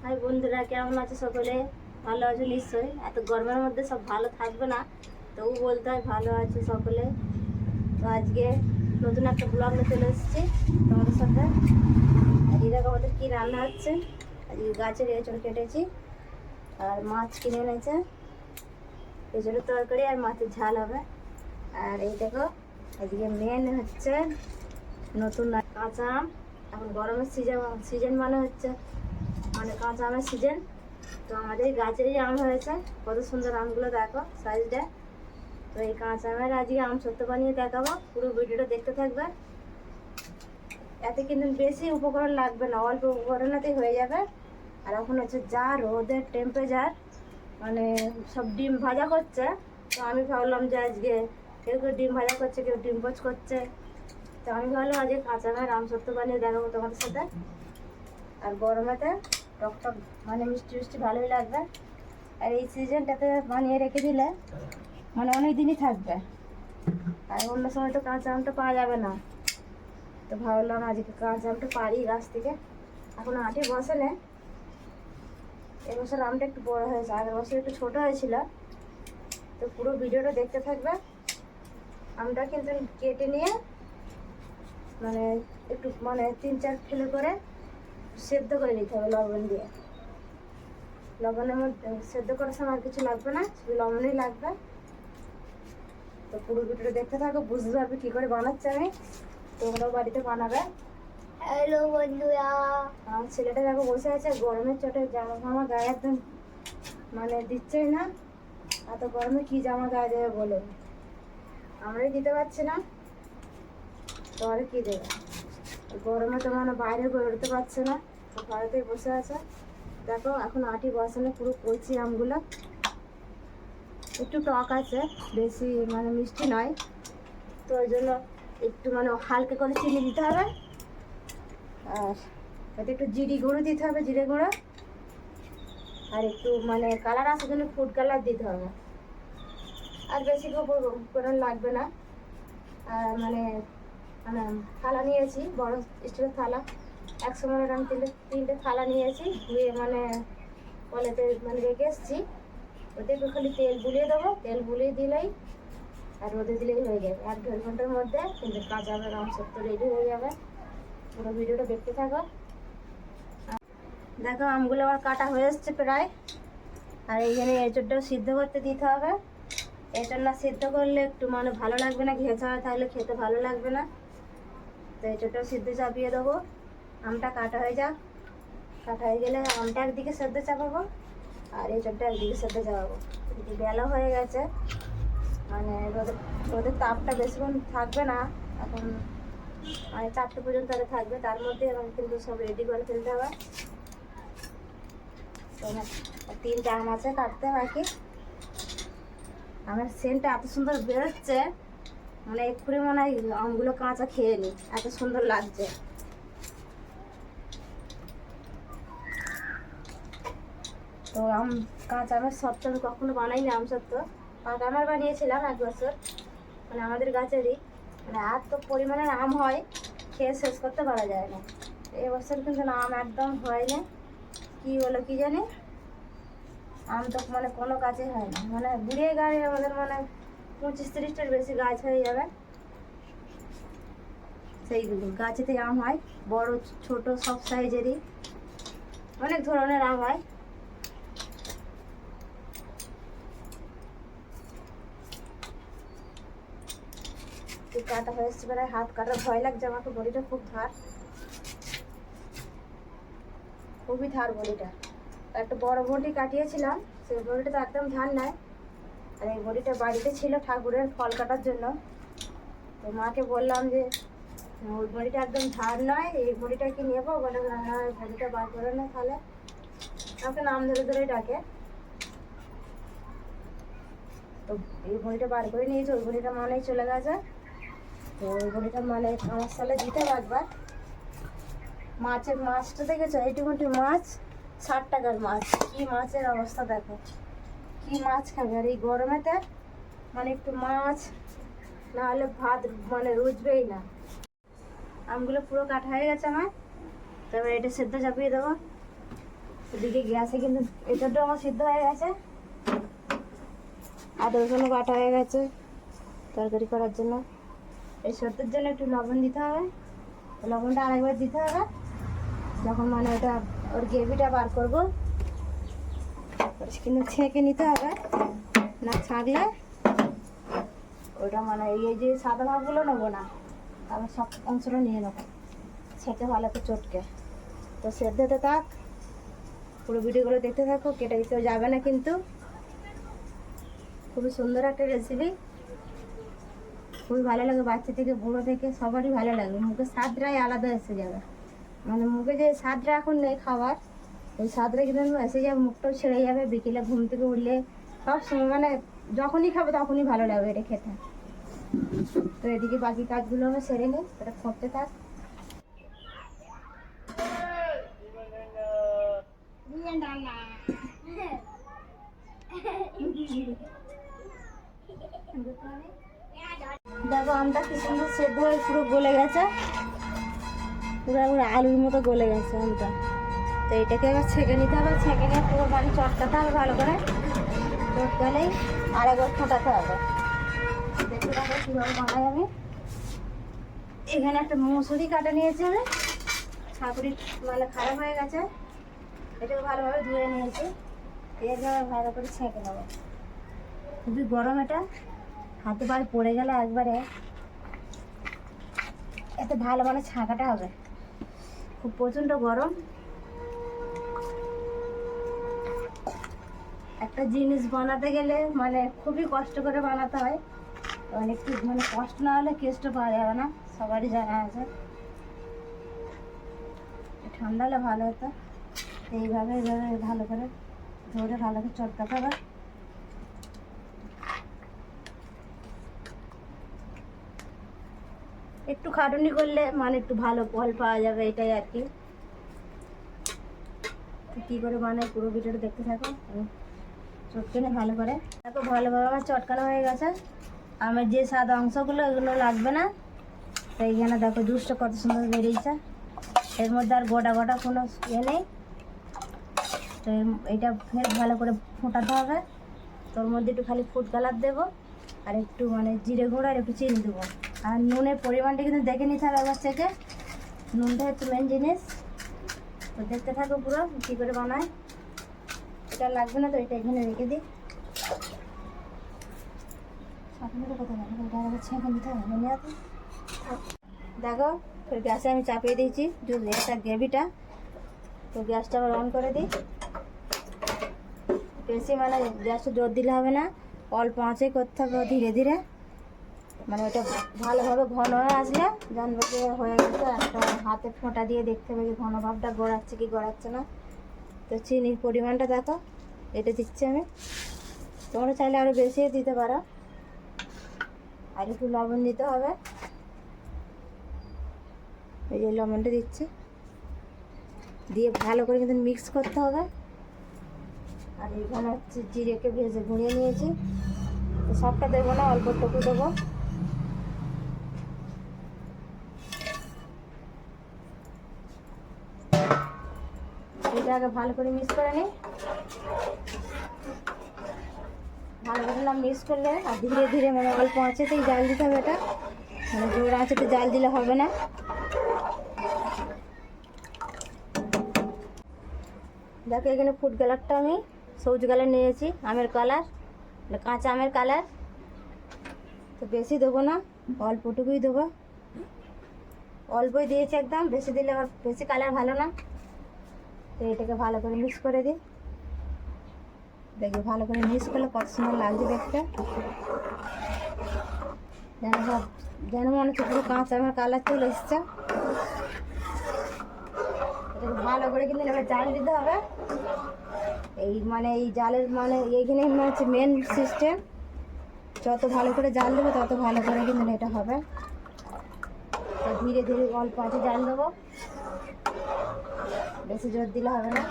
High বন্ধুরা, কেমন আছে সকলে? ভালো আছো নিশ্চয়ই। এত গরমের মধ্যে সব ভালো থাকবে না, তবু বলতে হয় ভালো আছে সকলে। তো আজকে নতুন একটা ব্লগ নিয়ে চলে এসেছি তোমাদের সাথে। আজকে দেখো আমাদের কী রান্না হচ্ছে। আজকে গাছের এঁচড় কেটেছি আর মাছ কিনে এনেছে। এঁচড়ের তরকারি আর মাছের ঝাল হবে। আর এই দেখো আজকে মেন হচ্ছে নতুন কাঁচা আম। এখন গরমের সিজন মানে হচ্ছে মানে কাঁচা আমের সিজন। তো আমাদের গাছেরই আম হয়েছে, কত সুন্দর আমগুলো দেখো সাইজটা। তো এই কাঁচা আমের আজকে আম সত্য বানিয়ে দেখাবো, পুরো ভিডিওটা দেখতে থাকবে। এতে কিন্তু বেশি উপকরণ লাগবে না, অল্প উপকরণেতেই হয়ে যাবে। আর এখন হচ্ছে যা রোদের টেম্পারেচার, মানে সব ডিম ভাজা করছে। তো আমি ভাবলাম যে আজকে কেউ কেউ ডিম ভাজা করছে, কেউ ডিম পোচ করছে। তো আমি ভাবলাম আজকে কাঁচা আমের আম সত্য বানিয়ে দেখাবো তোমাদের সাথে। আর গরমেতে টক টক মানে মিষ্টি মিষ্টি ভালোই লাগবে। আর এই সিজনটাতে বানিয়ে রেখে দিলে মানে অনেক দিনই থাকবে। আর অন্য সময় তো কাঁচা আমটা পাওয়া যাবে না। তো ভাবলাম আজকে কাঁচা আমটা পারি গাছ থেকে। এখন আঁটি বসে নে, এবছর আমটা একটু বড় হয়েছে, আগের বছর একটু ছোটো হয়েছিল। তো পুরো ভিডিওটা দেখতে থাকবে। আমটা কিন্তু কেটে নিয়ে মানে একটু মানে 3-4 ফেলে করে সেদ্ধ করে নিতে হবে লবণ দিয়ে। লবণের মধ্যে সেদ্ধ করার সময় আর কিছু লাগবে না, শুধু লবণই লাগবে। তো পুরো ভিডিওটা দেখতে থাকো, বুঝতে পারবে কী করে বানাচ্ছি আমি। তোমরাও বাড়িতে বানাবে। হ্যালো বন্ধুরা, আমার ছেলেটা দেখো বসে আছে গরমের চোটে, জামা ফামা গায়ে একদম মানে দিচ্ছেই না। এত গরমে কি জামা গায়ে দেবে বলে, আমরাই দিতে পারছি না, তো আর কি দেবে। গরমে তো মানে বাইরে বেরোতে পারছে না, তো ঘরেতেই বসে আছে। দেখো এখন আটি বসানো পুরো কচি আমগুলো, একটু টক আছে, বেশি মানে মিষ্টি নয়। তো ওই জন্য একটু মানে হালকা করে চিনি দিতে হবে। আর এতে একটু জিরে গুঁড়ো দিতে হবে, জিরে গুঁড়ো। আর একটু মানে কালার আসার জন্য ফুড কালার দিতে হবে। আর বেশি উপকরণ লাগবে না। আর মানে মানে থালা নিয়েছি, বড় স্টিলের থালা। 100 ml আমি তিনটে থালা নিয়েছি, ধুয়ে মানে কলেতে মানে রেখে এসেছি। ওতে একটু খালি তেল বুলিয়ে দেবো, তেল বুলিয়ে দিলেই আর রোদে দিলেই হয়ে যাবে। 1-1.5 ঘন্টার মধ্যে কিন্তু কাঁচা আমের আম সত্য রেডি হয়ে যাবে। পুরো ভিডিওটা দেখতে থাকো। দেখো আমগুলো আমার কাটা হয়ে এসছে প্রায়। আর এইখানে এঁচড়টাও সিদ্ধ করতে দিতে হবে। এঁচড় না সিদ্ধ করলে একটু মানে ভালো লাগবে না, ঘেঁচা হয়ে থাকলে খেতে ভালো লাগবে না। তো এঁচড়টাও সিদ্ধ চাপিয়ে দেবো। আমটা কাটা হয়ে যাক, কাটা হয়ে গেলে আমটা একদিকে সেদ্ধ চাপাবো আর এঁচড়টা একদিকে সেদ্ধ চাপাবো। এদিকে বেলা হয়ে গেছে, মানে রোদের তাপটা বেশিক্ষণ থাকবে না এখন, মানে 4টে পর্যন্ত আরে থাকবে। তার মধ্যে এখন কিন্তু সব রেডি করে ফেলতে হবে। তো 3টে আম আছে কাটতে বাকি। আমার সেন্টটা এত সুন্দর বেরোচ্ছে, মানে এক্ষুনি মনে হয় আমগুলো কাঁচা খেয়ে নিই, এত সুন্দর লাগছে। তো কাঁচা আমের সত্ত্ব আমি কখনো বানাইনি, আম সত্ত্ব পাকা আমের বানিয়েছিলাম 1 বছর, মানে আমাদের গাছেরই। মানে এত পরিমাণের আম হয়, খেয়ে শেষ করতে পারা যায় না। এবছর কিন্তু না, আম একদম হয়নি, কী হলো কি জানি। আম তো মানে কোনো গাছে হয় না, মানে বুড়িয়ে গায়ে আমাদের মানে 25-30টার বেশি গাছ হয়ে যাবে। সেইগুলো গাছেতে আম হয়, বড় ছোট সব সাইজেরই অনেক ধরনের আম হয়। কাটা হয়ে এসছে, প্রায় হাত কাটার ভয় লাগছে আমাকে, বডিটা খুব ধার, খুবই ধার বডিটা। একটা বড় বডি কাটিয়েছিলাম, সেই বডিটা তো একদম ধার নয়। আর এই বডিটা বাড়িতে ছিল ঠাকুরের ফল কাটার জন্য। তো মাকে বললাম যে ওই বড়িটা একদম ধার নয়, এই বড়িটা কি নেবো? বলে না, বড়িটা বার করে না, তাহলে আমাকে নাম ধরে ধরেই ডাকে। তো এই বড়িটা বার করে নিয়েছে, ওই বড়িটা মানেই চলে গেছে। তো ওই বড়িটা মানে আমার সালে দিতে পারবা। মাছটা দেখেছো, এইটুকুটি মাছ 60 টাকার মাছ। কি মাছের অবস্থা দেখো, কি মাছ খাবে। আর এই গরমেতে মানে একটু মাছ না হলে ভাত মানে রুচবেই না। আমগুলো পুরো কাটা হয়ে গেছে আমার, তবে এটা সেদ্ধ চাপিয়ে দেবো। এদিকে গ্যাসে কিন্তু এটাটা আমার সিদ্ধ হয়ে গেছে, আদা রসুন বাটা হয়ে গেছে তরকারি করার জন্য। এই সত্যের জন্য একটু লবণ দিতে হবে, লবণটা আরেকবার দিতে হবে যখন মানে ওটা ওর গ্রেভিটা বার করবো। কিন্তু ছেঁকে নিতে হবে, না ছাঁকলে ওটা মানে এই যে সাদা ভাগগুলো নেবো না, আবার সব অংশটা নিয়ে নেবো, ছেঁকে ভালো করে চটকে। তো সেদ্ধতে থাক, পুরো ভিডিওগুলো দেখতে থাকো, কেটে কেউ যাবে না কিন্তু। খুবই সুন্দর একটা রেসিপি, খুবই ভালো লাগে, বাচ্চা থেকে বুড়ো থেকে সবারই ভালো লাগে। মুখের স্বাদটাই আলাদা এসে যাবে, মানে মুখে যে স্বাদটা এখন নেই খাবার, ওই স্বাদটা কিন্তু এসে যাবে, মুখটাও ছেড়ে যাবে। বিকেলে ঘুম থেকে উঠলে সব সময় মানে যখনই খাবে তখনই ভালো লাগবে এটা খেতে। তো এদিকে বাকি কাজগুলো আমি সেরে নিই, এটা করতে থাক। দেখো আমটা কি সুন্দর সেদ্ধ হয়ে পুরো গলে গেছে, পুরো আলুর মতো গলে গেছে আমটা। তো এটাকে আবার ছেঁকে নিতে হবে, ছেঁকে নিয়ে পুরো পানি চটকাতে হবে ভালো করে, চটকালেই আর একবার ফোটাতে হবে। দেখতে থাকো কীভাবে বানাই আমি। এখানে একটা মুসুরি কাটা নিয়েছি আমি, ছাপুরি মানে খারাপ হয়ে গেছে, এটাকে ভালোভাবে ধুয়ে নিয়েছি, এরভাবে ভালো করে ছেঁকে নেবো। খুবই গরম, এটা হাতে পায়ে পড়ে গেলে একবারে এতে ভালো মানে ছাঁকাটা হবে, খুব প্রচণ্ড গরম। একটা জিনিস বানাতে গেলে মানে খুবই কষ্ট করে বানাতে হয়, মানে একটু মানে কষ্ট না হলে কেসটা পাওয়া যাবে না, সবারই জানা আছে। ঠান্ডা হলে ভালো হতো। এইভাবে এইভাবে ভালো করে ধরে ভালো করে চটকাতে হবে। একটু খাটুনি করলে মানে একটু ভালো ফল পাওয়া যাবে, এটাই আর কি। কী করে বানাই পুরো ভিডিওটা দেখতে থাকো, চটকানো ভালো করে দেখো। ভালোভাবে আমার চটকানো হয়ে গেছে। আমার যে সাদা অংশগুলো এগুলো লাগবে না, তো এইখানে দেখো জুসটা কত সুন্দর বেরিয়েছে, এর মধ্যে আর গোটা গোটা কোনো ইয়ে নেই। তো এটা ফের ভালো করে ফোটাতে হবে। তোর মধ্যে একটু খালি ফুড কালার দেবো, আর একটু মানে জিরে গুঁড়ো আর একটু চিনি দেবো। আর নুনের পরিমাণটা কিন্তু দেখে নিতে হবে একবার থেকে, নুনটা হচ্ছে মেন জিনিস। তো দেখতে থাকো পুরো কী করে বানায়। এটা লাগবে না, তো এটা এখানে রেখে দিই। ছেঁকে নিতে হবে। দেখো ফের গ্যাসে আমি চাপিয়ে দিয়েছি এটা গ্রেভিটা। তো গ্যাসটা আবার অন করে দিই। বেশি মানে গ্যাসটা জোর দিলে হবে না, অল্প আঁচে করতে হবে ধীরে ধীরে। মানে ওটা ভালোভাবে ঘন হয়ে আসলে জানবো যে হয়ে গেছে। একটা হাতে ফোঁটা দিয়ে দেখতে হবে যে ঘন ভাবটা গড়াচ্ছে কি গড়াচ্ছে না। তো চিনির পরিমাণটা দেখো, এটা দিচ্ছি আমি, তোমরা চাইলে আরও বেশিও দিতে পারো। আর একটু লবণ দিতে হবে, এই যে লবণটা দিচ্ছি, দিয়ে ভালো করে কিন্তু মিক্স করতে হবে। আর এখানে হচ্ছে জিরেকে ভেজে গুঁড়িয়ে নিয়েছি, তো সবটা দেবো না, অল্প টুকু দেবো। এটা আগে ভালো করে মিক্স করে নিই। ভালো করে মিক্স করলে আর ধীরে ধীরে মানে অল্প আঁচেতেই জাল দিতে হবে। এটা মানে জোর আঁচেতে জাল দিলে হবে না। দেখো এখানে ফুড কালারটা আমি সবুজ কালার নিয়েছি, আমের কালার, কাঁচা আমের কালার। তো বেশি দেবো না, অল্পটুকুই দেবো, অল্পই দিয়েছি একদম, বেশি দিলে আবার বেশি কালার ভালো না। তো এটাকে ভালো করে মিক্স করে দিই। দেখবে ভালো করে মিক্স করলে কত সুন্দর লাগছে দেখতে, যেন মনে হচ্ছে পুরো কাঁচা আমের কালার চলে এসছে। এটাকে ভালো করে কিন্তু এবার জাল দিতে হবে। এই মানে এই জালের মানে এইখানে হচ্ছে মেন সিস্টেম, যত ভালো করে জাল দেবো তত ভালো করে কিন্তু এটা হবে। তো ধীরে ধীরে অল্প আছে জাল দেবো, বেশি জোর দিলে হবে না।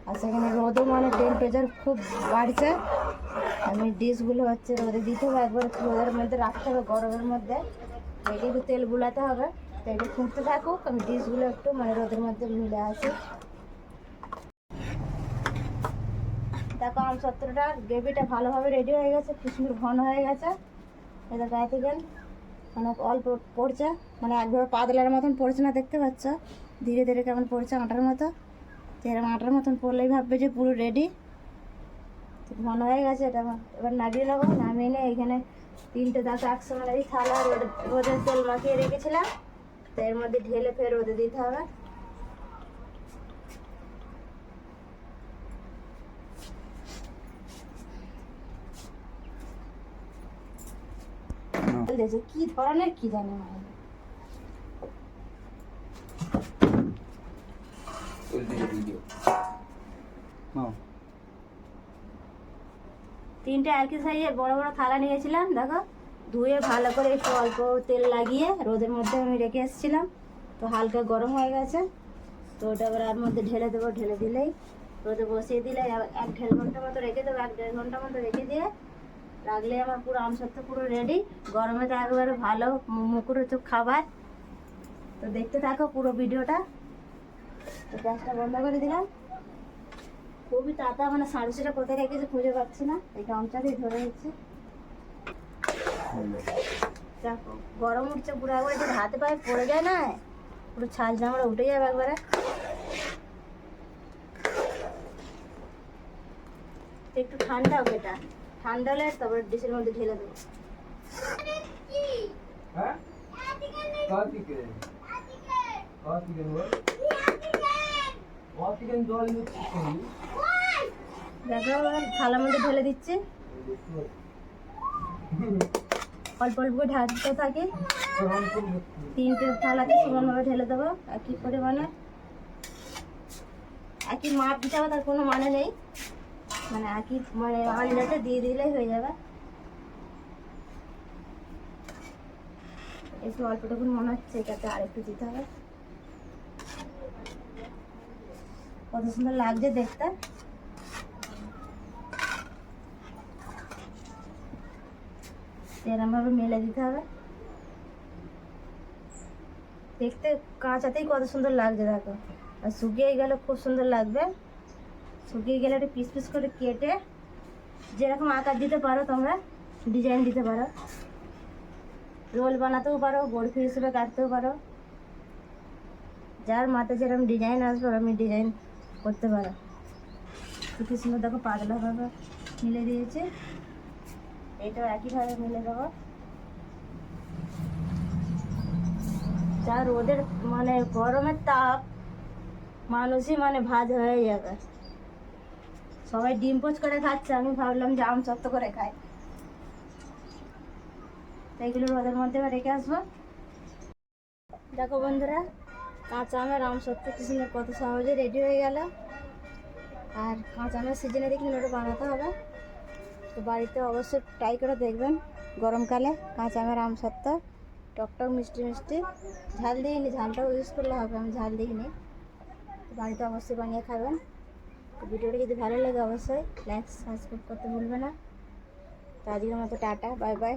আর সেখানে রোদও মানে টেম্পারেচার খুব বাড়ছে, আমি ডিশগুলো হচ্ছে রোদে দিতে হবে, একবার রোদের মধ্যে রাখতে হবে, গরমের মধ্যে। এটি একটু তেল গুলাতে হবে, তো এটা ফুটতে থাকুক, আমি ডিশগুলো একটু মানে রোদের মধ্যে মিলে আসি। দেখো আমসত্ত্বটা গ্রেভিটা ভালোভাবে রেডি হয়ে গেছে, কি সুন্দর ঘন হয়ে গেছে। এটা গায়ে থেকে মানে অল্প পড়ছে, মানে একভাবে পাতলার মতন পড়ছে না, দেখতে পাচ্ছ ধীরে ধীরে কেমন পড়ছে আটার মতো। তো এরকম আটার মতন পড়লেই ভাববে যে পুরো রেডি, ঘন হয়ে গেছে। এটা এবার নামিয়ে নেবো। নামিয়ে নিয়ে এখানে 3টে দাঁত একসঙ্গে এই থালা রোদের তেল মাখিয়ে রেখেছিলাম, তো এর মধ্যে ঢেলে ফের রোদে দিতে হবে। কি ধরনের কি জানি মানে তিনটে একই সাইজের বড় বড় থালা নিয়েছিলাম। দেখো ধুয়ে ভালো করে একটু অল্প তেল লাগিয়ে রোদের মধ্যে আমি রেখে এসেছিলাম, তো হালকা গরম হয়ে গেছে। তো ওটা এবার আর মধ্যে ঢেলে দেবো। ঢেলে দিলেই রোদে বসিয়ে দিলে 1-1.5 ঘন্টা মতো রেখে দেবো। 1-1.5 ঘন্টা মতো রেখে দিয়ে রাখলে আমার পুরো আমসত্ত্ব পুরো রেডি। গরমে তো একেবারে ভালো মুখরোচক খাবার। তো দেখতে থাকো পুরো ভিডিওটা। তো গ্যাসটা বন্ধ করে দিলাম। খুবই তাতা, মানে সাড়ে কোথায় রেখেছে খুঁজে পাচ্ছি না, এই গামছাতেই ধরে নিচ্ছে। দেখো গরম উঠছে পুরো, একবারে যদি হাতে পায়ে পড়ে যায় না, পুরো ছাল চামড়া উঠে যাবে একবারে। একটু ঠান্ডা হবে, এটা ঠান্ডা হলে তারপর ডিশের মধ্যে ঢেলে দেবো। দেখো থালার মধ্যে ঢেলে দিচ্ছি, অল্প অল্প করে ঢালতে থাকি। 3টে থালাতে সমানভাবে ঢেলে দেবো একই পরিমাণে। একই মাপ দিতে হবে, তার কোনো মানে নেই, মানে একই মানে আন্দাজে দিয়ে দিলেই হয়ে যাবে। একটু অল্পটুকু মনে হচ্ছে, এটাতে আরেকটু দিতে হবে। কত সুন্দর লাগছে দেখতে। এরমভাবে মেলে দিতে হবে। দেখতে কাঁচাতেই কত সুন্দর লাগছে দেখো, আর শুকিয়ে গেলে খুব সুন্দর লাগবে। শুকিয়ে গেলে একটু পিস পিস করে কেটে যেরকম আকার দিতে পারো তোমরা, ডিজাইন দিতে পারো, রোল বানাতেও পারো, বরফি হিসেবে কাটতেও পারো, যার মাথায় যেরকম ডিজাইন আসবে ওরকম ডিজাইন করতে পারো। কি সুন্দর দেখো পাতলাভাবে মিলে দিয়েছে, এটাও একইভাবে মিলে দেবো। যা রোদের মানে গরমের তাপ, মানুষই মানে ভাজ হয়ে যাবে। সবাই ডিম পোচ করে খাচ্ছে, আমি ভাবলাম যে আমসত্ত্ব করে খাই। এইগুলো রোদের মধ্যে রেখে আসবো। দেখো বন্ধুরা, কাঁচা আমের আমসত্ত্ব কি সুন্দর কত সহজে রেডি হয়ে গেল। আর কাঁচা আমের সিজনে দেখলে ওটা বানাতে হবে, তো বাড়িতে অবশ্যই ট্রাই করে দেখবেন। গরমকালে কাঁচা আমের আমসত্ত্ব টকটক মিষ্টি মিষ্টি, ঝাল দিইনি, ঝালটাও ইউজ করলে হবে, আমি ঝাল দিইনি। তো বাড়িতে অবশ্যই বানিয়ে খাবেন। তো ভিডিওটা যদি ভালো লাগে অবশ্যই লাইক সাবস্ক্রাইব করতে ভুলবে না। তো আজকের মতো টাটা, বাই বাই।